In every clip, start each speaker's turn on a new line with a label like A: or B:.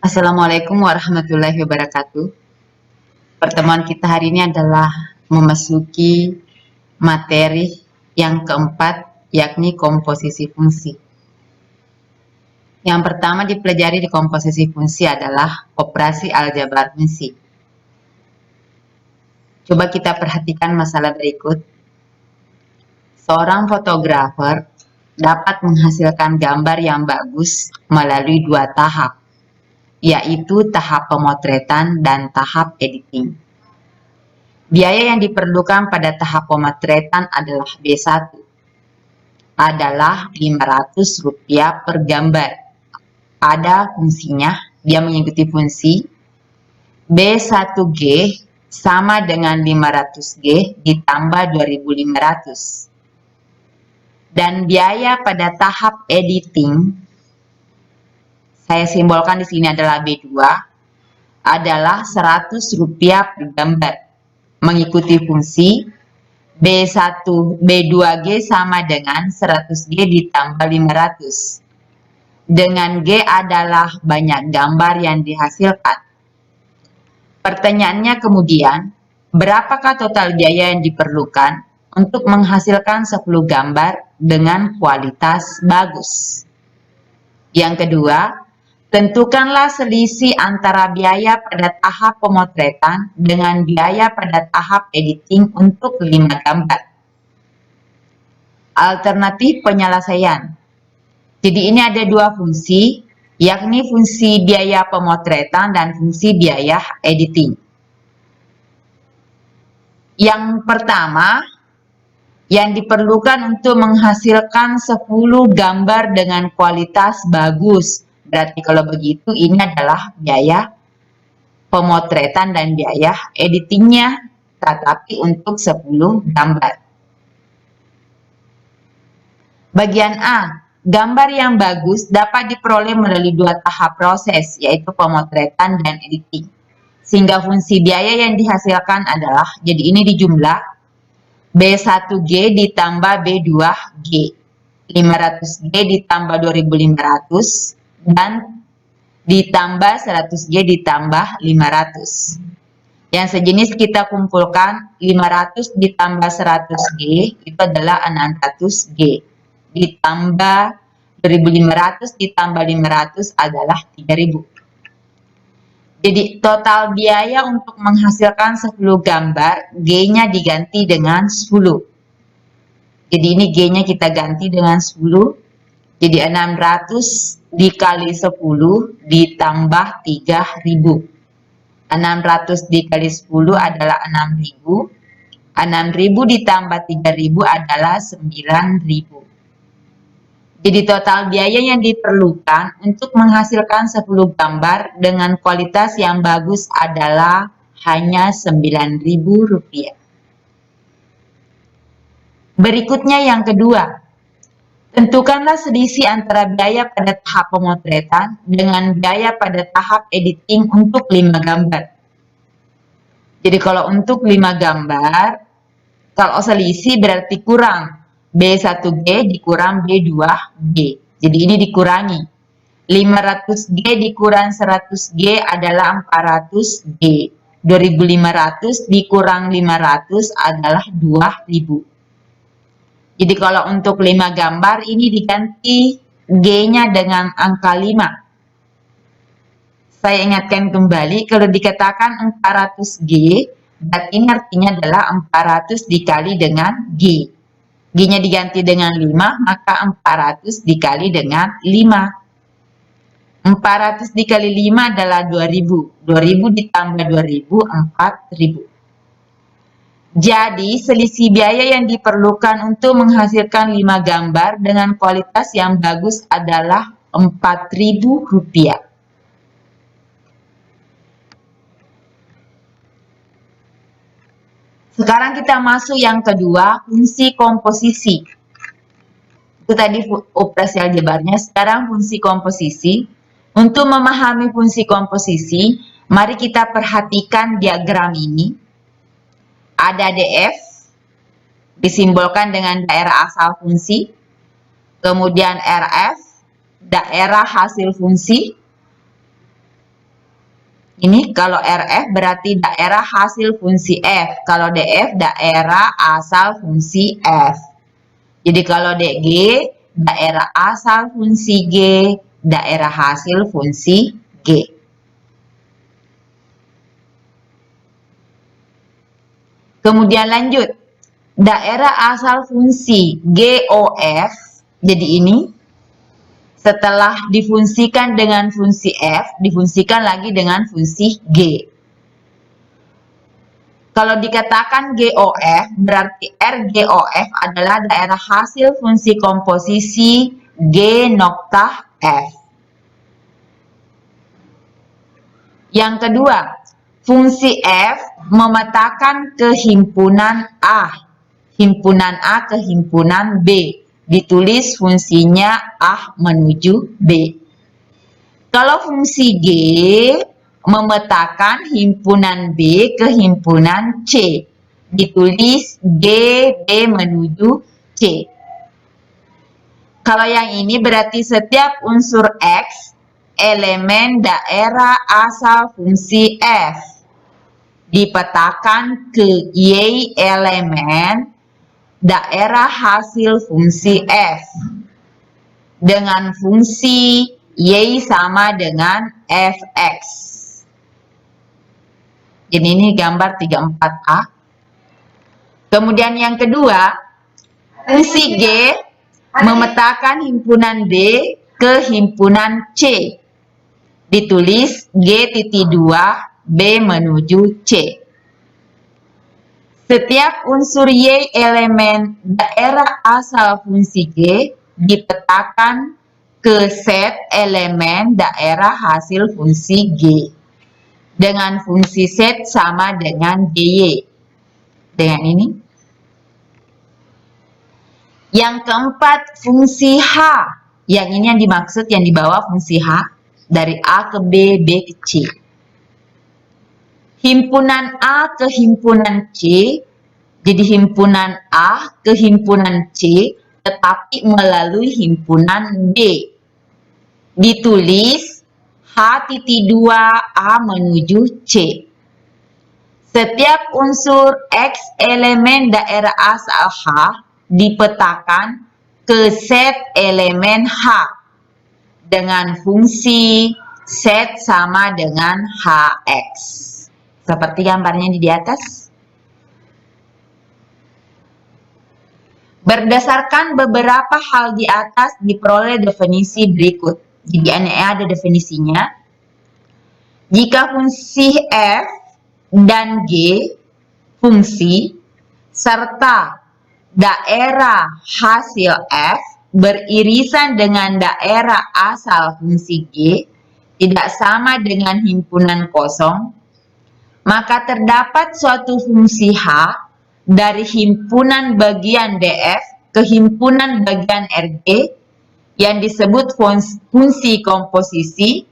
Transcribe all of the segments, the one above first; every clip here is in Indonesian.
A: Assalamualaikum warahmatullahi wabarakatuh. Pertemuan kita hari ini adalah memasuki materi yang keempat, yakni komposisi fungsi. Yang pertama dipelajari di komposisi fungsi adalah operasi aljabar fungsi. Coba kita perhatikan masalah berikut. Seorang fotografer dapat menghasilkan gambar yang bagus melalui dua tahap, yaitu tahap pemotretan dan tahap editing. Biaya yang diperlukan pada tahap pemotretan adalah B1, adalah Rp500 per gambar. Pada fungsinya, dia mengikuti fungsi B1G sama dengan 500G ditambah 2.500. Dan biaya pada tahap editing, saya simbolkan di sini adalah B2, adalah Rp100 per gambar. Mengikuti fungsi B2G sama dengan 100G ditambah 500. Dengan G adalah banyak gambar yang dihasilkan. Pertanyaannya kemudian, berapakah total biaya yang diperlukan untuk menghasilkan 10 gambar dengan kualitas bagus? Yang kedua, tentukanlah selisih antara biaya pada tahap pemotretan dengan biaya pada tahap editing untuk 5 gambar. Alternatif penyelesaian. Jadi ini ada dua fungsi, yakni fungsi biaya pemotretan dan fungsi biaya editing. Yang pertama, yang diperlukan untuk menghasilkan 10 gambar dengan kualitas bagus. Berarti kalau begitu ini adalah biaya pemotretan dan biaya editingnya, tetapi untuk 10 gambar. Bagian A, gambar yang bagus dapat diperoleh melalui dua tahap proses, yaitu pemotretan dan editing. Sehingga fungsi biaya yang dihasilkan adalah, jadi ini dijumlah, B1G ditambah B2G, 500G ditambah 2.500, dan ditambah 100G ditambah 500. Yang sejenis kita kumpulkan, 500 ditambah 100G itu adalah 600G. Ditambah 2.500 ditambah 500 adalah 3.000. Jadi total biaya untuk menghasilkan 10 gambar, G-nya diganti dengan 10. Jadi ini G-nya kita ganti dengan 10. Jadi 600 dikali 10 ditambah 3.000. 600 dikali 10 adalah 6.000. 6.000 ditambah 3.000 adalah 9.000. Jadi total biaya yang diperlukan untuk menghasilkan 10 gambar dengan kualitas yang bagus adalah hanya Rp9.000. Berikutnya yang kedua, tentukanlah selisih antara biaya pada tahap pemotretan dengan biaya pada tahap editing untuk 5 gambar. Jadi kalau untuk 5 gambar, kalau selisih berarti kurang. B1G dikurang B2G. Jadi ini dikurangi. 500G dikurang 100G adalah 400G. 2.500 dikurang 500 adalah 2.000. Jadi kalau untuk 5 gambar ini diganti G-nya dengan angka 5. Saya ingatkan kembali, kalau dikatakan 400G, berarti ini artinya adalah 400 dikali dengan G. G-nya diganti dengan 5, maka 400 dikali dengan 5. 400 dikali 5 adalah 2.000. 2.000 ditambah 2.000, 4.000. Jadi, selisih biaya yang diperlukan untuk menghasilkan 5 gambar dengan kualitas yang bagus adalah Rp4.000. Sekarang kita masuk yang kedua, fungsi komposisi. Itu tadi operasi aljabarnya, sekarang fungsi komposisi. Untuk memahami fungsi komposisi, mari kita perhatikan diagram ini. Ada DF, disimbolkan dengan daerah asal fungsi. Kemudian RF, daerah hasil fungsi. Ini kalau RF berarti daerah hasil fungsi F. Kalau DF daerah asal fungsi F. Jadi kalau DG daerah asal fungsi G, daerah hasil fungsi G. Kemudian lanjut. Daerah asal fungsi GOF. Jadi ini setelah difungsikan dengan fungsi F, difungsikan lagi dengan fungsi G. Kalau dikatakan GOF, berarti RGOF adalah daerah hasil fungsi komposisi G nokta F. Yang kedua, fungsi F memetakan ke himpunan A. Himpunan A ke himpunan B. Ditulis fungsinya A menuju B. Kalau fungsi G memetakan himpunan B ke himpunan C. Ditulis G, B menuju C. Kalau yang ini berarti setiap unsur X elemen daerah asal fungsi F dipetakan ke Y elemen daerah hasil fungsi F dengan fungsi Y sama dengan Fx. Jadi ini gambar 34A. Kemudian yang kedua, fungsi G memetakan himpunan B ke himpunan C. Ditulis G.2 B menuju C. Setiap unsur Y elemen daerah asal fungsi G dipetakan ke set elemen daerah hasil fungsi G dengan fungsi set sama dengan GY. Dengan ini. Yang keempat, fungsi H. Yang ini yang dimaksud, yang dibawa fungsi H dari A ke B, B ke C. Himpunan A ke himpunan C, jadi himpunan A ke himpunan C, tetapi melalui himpunan B. Ditulis H.2 A menuju C. Setiap unsur X elemen daerah asal H dipetakan ke set elemen H dengan fungsi set sama dengan Hx. Seperti gambarnya di atas. Berdasarkan beberapa hal di atas diperoleh definisi berikut. Jadi ada definisinya. Jika fungsi F dan G fungsi serta daerah hasil F beririsan dengan daerah asal fungsi G tidak sama dengan himpunan kosong, maka terdapat suatu fungsi H dari himpunan bagian DF ke himpunan bagian RG yang disebut fungsi komposisi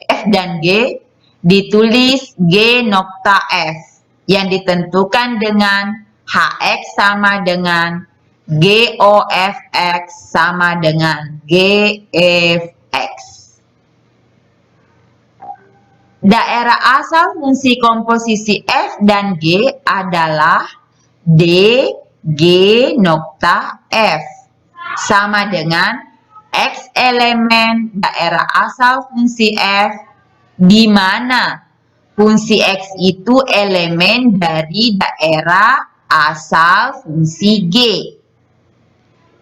A: F dan G, ditulis G nokta F yang ditentukan dengan Hx sama dengan GOFX sama dengan GFX. Daerah asal fungsi komposisi F dan G adalah D, G nokta F sama dengan X elemen daerah asal fungsi F di mana fungsi X itu elemen dari daerah asal fungsi G.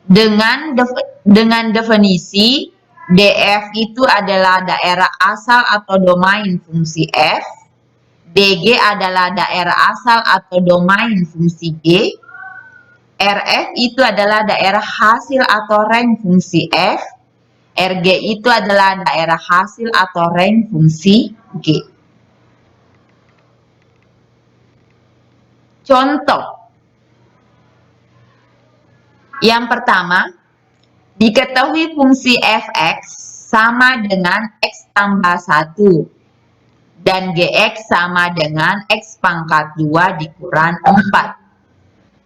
A: Dengan definisi DF itu adalah daerah asal atau domain fungsi F, DG adalah daerah asal atau domain fungsi G, RF itu adalah daerah hasil atau rank fungsi F, RG itu adalah daerah hasil atau rank fungsi G. Contoh. Yang pertama, diketahui fungsi Fx sama dengan X tambah 1 dan Gx sama dengan X pangkat 2 dikurang 4.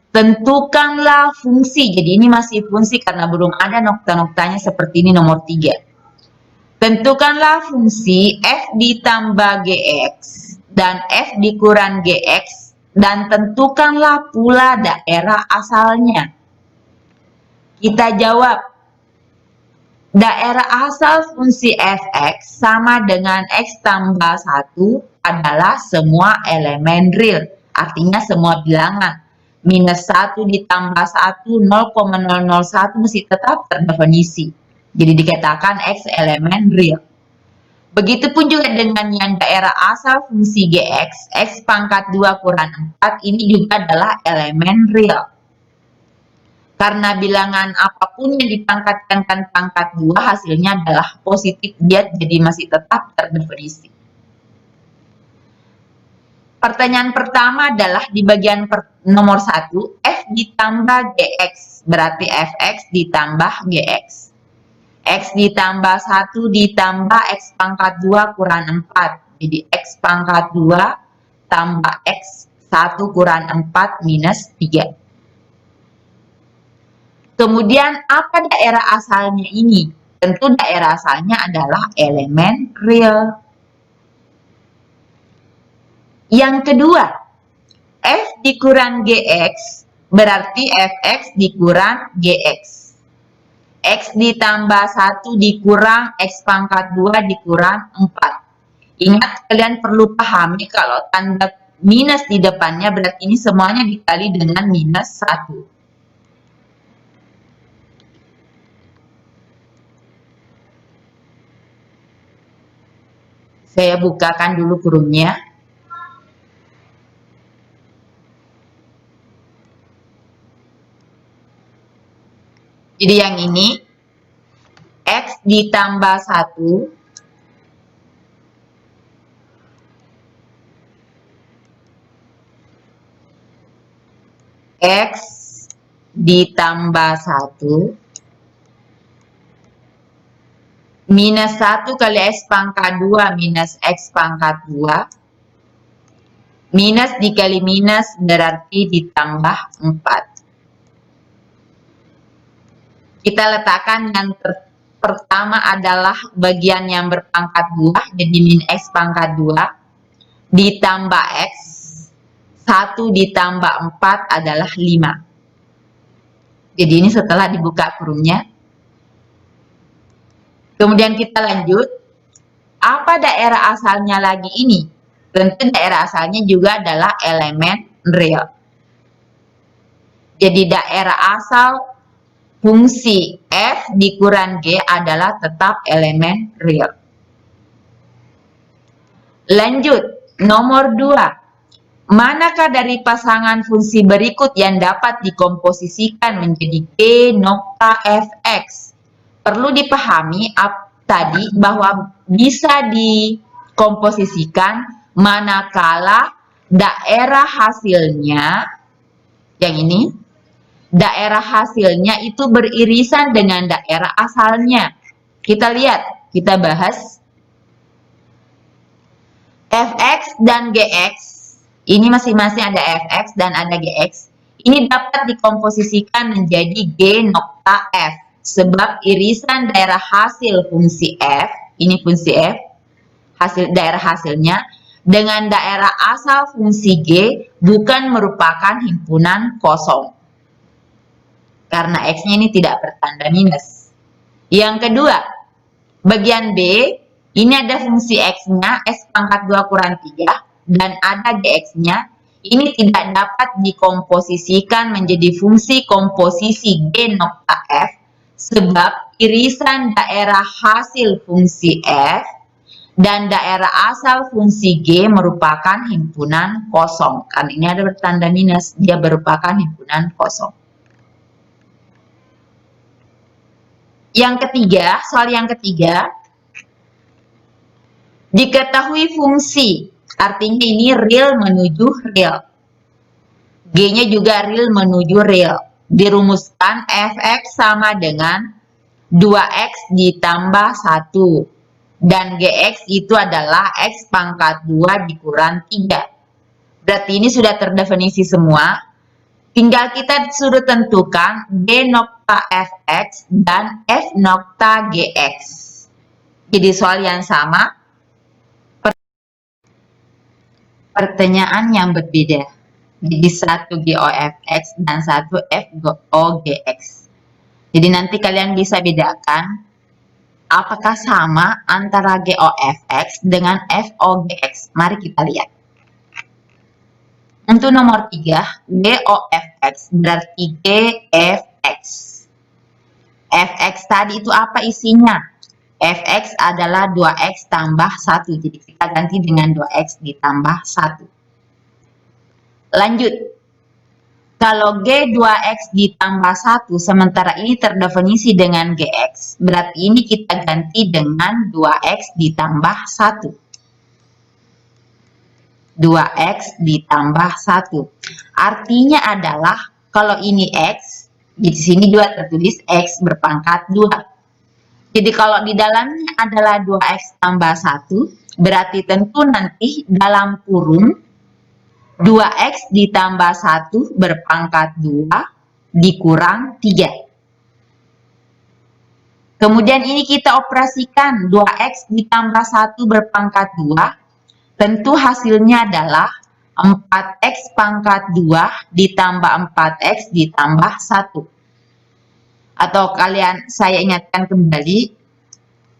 A: Tentukanlah fungsi, jadi ini masih fungsi karena belum ada nokta-noktanya seperti ini nomor 3. Tentukanlah fungsi f ditambah gx dan f dikurang gx dan tentukanlah pula daerah asalnya. Kita jawab, daerah asal fungsi fx sama dengan x tambah 1 adalah semua elemen real, artinya semua bilangan. Minus 1 ditambah 1, 0,001 mesti tetap terdefinisi. Jadi dikatakan X elemen real. Begitupun juga dengan yang daerah asal fungsi Gx, X pangkat 2 kurang 4, ini juga adalah elemen real. Karena bilangan apapun yang dipangkatkan pangkat 2 hasilnya adalah positif, dia jadi masih tetap terdefinisi. Pertanyaan pertama adalah di bagian nomor 1, F ditambah Gx, berarti Fx ditambah Gx. X ditambah 1 ditambah X pangkat 2 kurang 4. Jadi X pangkat 2 tambah X 1 kurang 4 minus 3. Kemudian apa daerah asalnya ini? Tentu daerah asalnya adalah elemen real. Yang kedua, F dikurang Gx berarti Fx dikurang Gx. X ditambah 1 dikurang X pangkat 2 dikurang 4. Ingat, kalian perlu pahami kalau tanda minus di depannya berarti ini semuanya dikali dengan minus 1. Saya bukakan dulu kurungnya. Jadi yang ini, X ditambah 1, X ditambah 1, minus 1 kali X pangkat 2 minus X pangkat 2, minus dikali minus berarti ditambah 4. Kita letakkan yang pertama adalah bagian yang berpangkat 2, jadi min X pangkat 2, ditambah X, 1 ditambah 4 adalah 5. Jadi ini setelah dibuka kurungnya. Kemudian kita lanjut, apa daerah asalnya lagi ini? Tentu daerah asalnya juga adalah elemen real. Jadi daerah asal fungsi F dikurang G adalah tetap elemen real. Lanjut, nomor 2. Manakah dari pasangan fungsi berikut yang dapat dikomposisikan menjadi G nokta Fx? Perlu dipahami tadi bahwa bisa dikomposisikan manakala daerah hasilnya, yang ini, daerah hasilnya itu beririsan dengan daerah asalnya. Kita lihat, kita bahas. Fx dan Gx, ini masing-masing ada Fx dan ada Gx. Ini dapat dikomposisikan menjadi G nokta F. Sebab irisan daerah hasil fungsi F, ini fungsi F, hasil daerah hasilnya, dengan daerah asal fungsi G bukan merupakan himpunan kosong. Karena X-nya ini tidak bertanda minus. Yang kedua, bagian B, ini ada fungsi X-nya, X pangkat 2 kurang 3, dan ada Gx-nya. Ini tidak dapat dikomposisikan menjadi fungsi komposisi G nokta F, sebab irisan daerah hasil fungsi F dan daerah asal fungsi G merupakan himpunan kosong. Karena ini ada bertanda minus, dia merupakan himpunan kosong. Yang ketiga, soal yang ketiga, diketahui fungsi, artinya ini real menuju real. G-nya juga real menuju real. Dirumuskan Fx sama dengan 2x ditambah 1. Dan Gx itu adalah X pangkat 2 dikurang 3. Berarti ini sudah terdefinisi semua. Tinggal kita suruh tentukan G nokta Fx dan F nokta Gx. Jadi soal yang sama, pertanyaan yang berbeda. Jadi satu GOFX dan satu FOGX. Jadi nanti kalian bisa bedakan apakah sama antara GOFX dengan FOGX. Mari kita lihat. Untuk nomor 3, GOFX berarti GFX. FX tadi itu apa isinya? Fx adalah 2x tambah 1. Jadi kita ganti dengan 2x ditambah 1. Lanjut. Kalau G2X ditambah 1, sementara ini terdefinisi dengan Gx, berarti ini kita ganti dengan 2x ditambah 1. 2x ditambah 1. Artinya adalah, kalau ini x, di sini juga tertulis x berpangkat 2. Jadi kalau di dalamnya adalah 2x tambah 1, berarti tentu nanti dalam kurung 2x ditambah 1 berpangkat 2 dikurang 3. Kemudian ini kita operasikan 2x ditambah 1 berpangkat 2. Tentu hasilnya adalah 4x pangkat 2 ditambah 4x ditambah 1. Atau saya ingatkan kembali,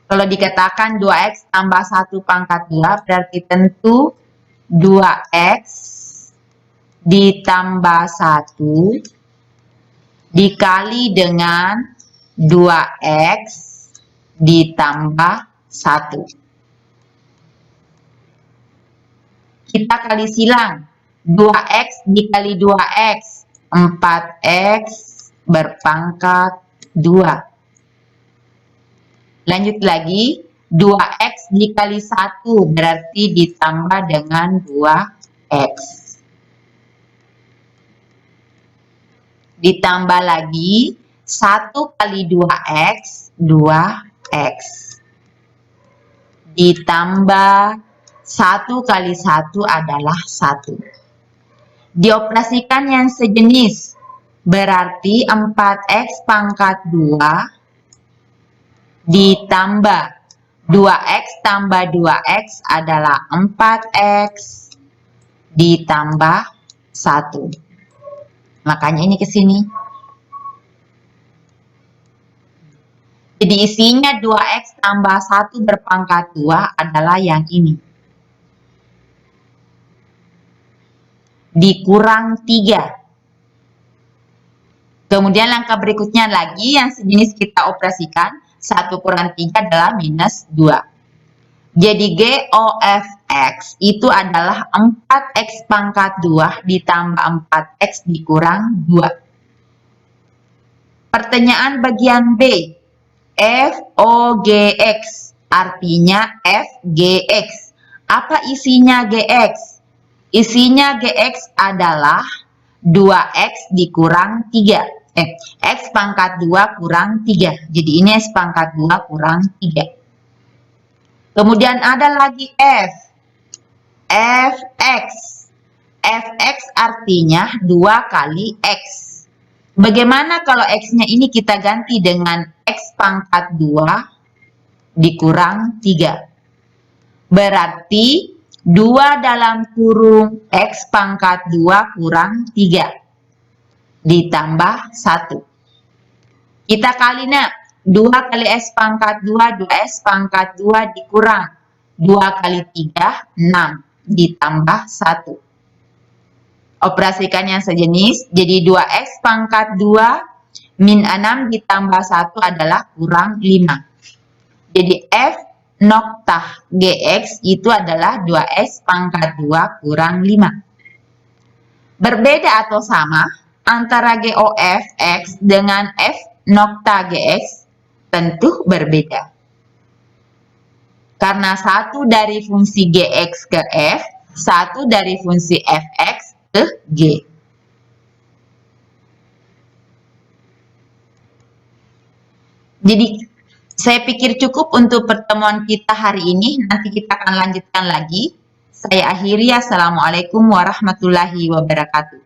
A: kalau dikatakan 2x tambah 1 pangkat 2 berarti tentu 2x ditambah 1 dikali dengan 2x ditambah 1. Kita kali silang. 2x dikali 2x, 4x berpangkat 2. Lanjut lagi, 2x dikali 1 berarti ditambah dengan 2x. Ditambah lagi 1 kali 2x, 2x. Ditambah 1 kali 1 adalah 1. Dioperasikan yang sejenis, berarti 4x pangkat 2 ditambah 2x tambah 2x adalah 4x ditambah 1. Makanya ini ke sini. Jadi isinya 2x tambah 1 berpangkat 2 adalah yang ini. Dikurang 3. Kemudian langkah berikutnya lagi yang sejenis kita operasikan. 1 kurang 3 adalah minus 2. Jadi GOFX itu adalah 4x pangkat 2 ditambah 4x dikurang 2. Pertanyaan bagian B. FOGX artinya FGX. Apa isinya GX? Isinya GX adalah 2x dikurang 3. X pangkat 2 kurang 3. Jadi ini X pangkat 2 kurang 3. Kemudian ada lagi F. Fx. Fx artinya 2 kali X. Bagaimana kalau X-nya ini kita ganti dengan X pangkat 2 dikurang 3. Berarti 2 dalam kurung X pangkat 2 kurang 3. Ditambah 1. Kita kali 2 kali S pangkat 2, 2S pangkat 2 dikurang 2 kali 3, 6 ditambah 1. Operasikan yang sejenis, jadi 2X pangkat 2 min 6 ditambah 1 adalah kurang 5. Jadi F noktah GX itu adalah 2X pangkat 2 kurang 5. Berbeda atau sama antara GOFX dengan F nokta GX? Tentu berbeda. Karena satu dari fungsi Gx ke F, satu dari fungsi Fx ke G. Jadi, saya pikir cukup untuk pertemuan kita hari ini. Nanti kita akan lanjutkan lagi. Saya akhiri. Assalamualaikum warahmatullahi wabarakatuh.